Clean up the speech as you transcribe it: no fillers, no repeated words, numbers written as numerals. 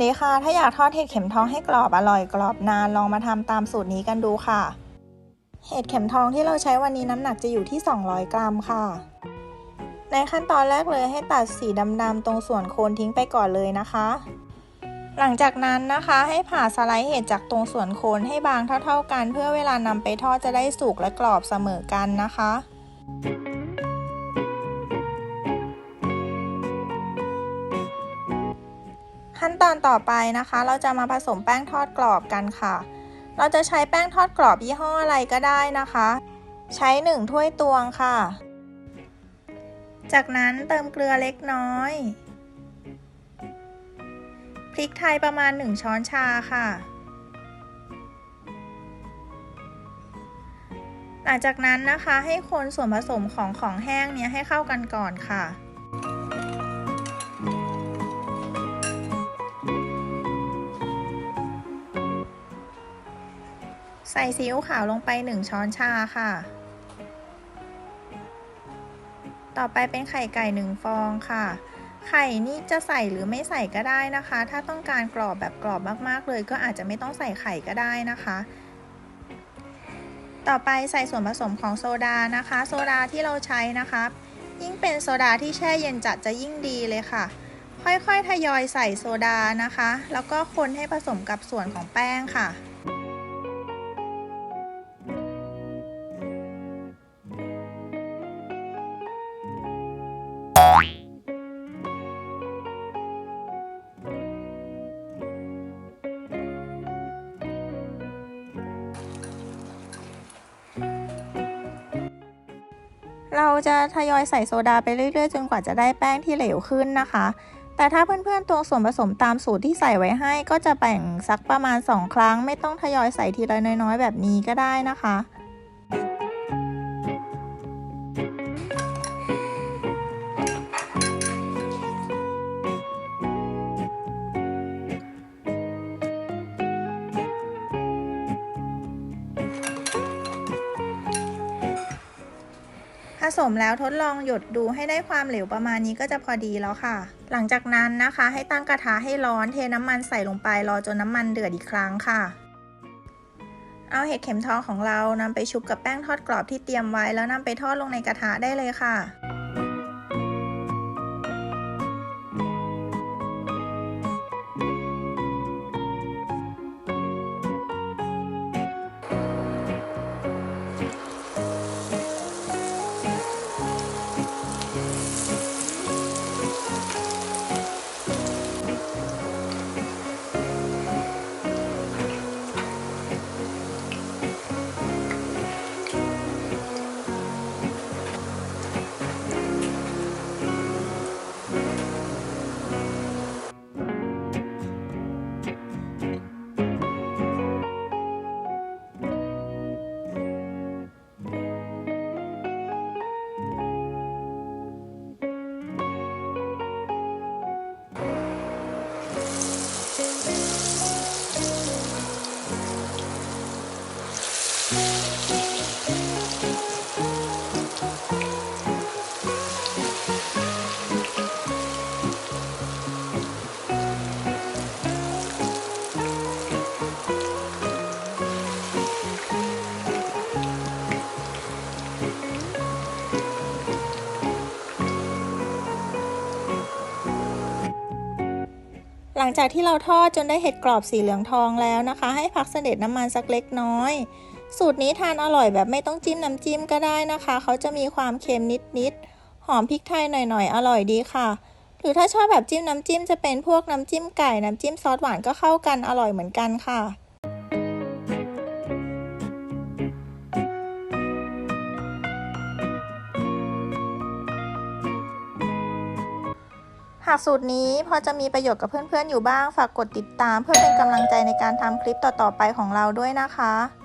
ดีค่ะถ้าอยากทอดเห็ดเข็มทองให้กรอบอร่อยกรอบนานลองมาทำตามสูตรนี้กันดูค่ะเห็ดเข็มทองที่เราใช้วันนี้น้ำหนักจะอยู่ที่200 กรัมค่ะในขั้นตอนแรกเลยให้ตัดสีดำๆตรงส่วนโคนทิ้งไปก่อนเลยนะคะหลังจากนั้นนะคะให้ผ่าสไลด์เห็ดจากตรงส่วนโคนให้บางเท่าๆกันเพื่อเวลานำไปทอดจะได้สุกและกรอบเสมอกันนะคะขั้นตอนต่อไปนะคะเราจะมาผสมแป้งทอดกรอบกันค่ะเราจะใช้แป้งทอดกรอบยี่ห้ออะไรก็ได้นะคะใช้1 ถ้วยตวงค่ะจากนั้นเติมเกลือเล็กน้อยพริกไทยประมาณ1 ช้อนชาค่ะหลังจากนั้นนะคะให้คนส่วนผสมของแห้งเนี้ยให้เข้ากันก่อนค่ะใส่ซีอิ๊วขาวลงไป1 ช้อนชาค่ะต่อไปเป็นไข่ไก่1 ฟองค่ะไข่นี่จะใส่หรือไม่ใส่ก็ได้นะคะถ้าต้องการกรอบแบบกรอบมากๆเลยก็อาจจะไม่ต้องใส่ไข่ก็ได้นะคะต่อไปใส่ส่วนผสมของโซดานะคะโซดาที่เราใช้นะคะยิ่งเป็นโซดาที่แช่เย็นจัดจะยิ่งดีเลยค่ะค่อยๆทยอยใส่โซดานะคะแล้วก็คนให้ผสมกับส่วนของแป้งค่ะเราจะทยอยใส่โซดาไปเรื่อยๆจนกว่าจะได้แป้งที่เหลวขึ้นนะคะแต่ถ้าเพื่อนๆตวงส่วนผสมตามสูตรที่ใส่ไว้ให้ก็จะแบ่งสักประมาณ2 ครั้งไม่ต้องทยอยใส่ทีละน้อยๆแบบนี้ก็ได้นะคะผสมแล้วทดลองหยดดูให้ได้ความเหลวประมาณนี้ก็จะพอดีแล้วค่ะหลังจากนั้นนะคะให้ตั้งกระทะให้ร้อนเทน้ำมันใส่ลงไปรอจนน้ำมันเดือดอีกครั้งค่ะเอาเห็ดเข็มทองของเรานำไปชุบกับแป้งทอดกรอบที่เตรียมไว้แล้วนำไปทอดลงในกระทะได้เลยค่ะหลังจากที่เราทอดจนได้เห็ดกรอบสีเหลืองทองแล้วนะคะให้พักเสด็จน้ำมันสักเล็กน้อยสูตรนี้ทานอร่อยแบบไม่ต้องจิ้มน้ำจิ้มก็ได้นะคะเขาจะมีความเค็มนิดๆหอมพริกไทยหน่อยๆอร่อยดีค่ะหรือถ้าชอบแบบจิ้มน้ำจิ้มจะเป็นพวกน้ำจิ้มไก่น้ำจิ้มซอสหวานก็เข้ากันอร่อยเหมือนกันค่ะหากสูตรนี้พอจะมีประโยชน์กับเพื่อนๆอยู่บ้างฝากกดติดตามเพื่อเป็นกำลังใจในการทำคลิปต่อๆไปของเราด้วยนะคะ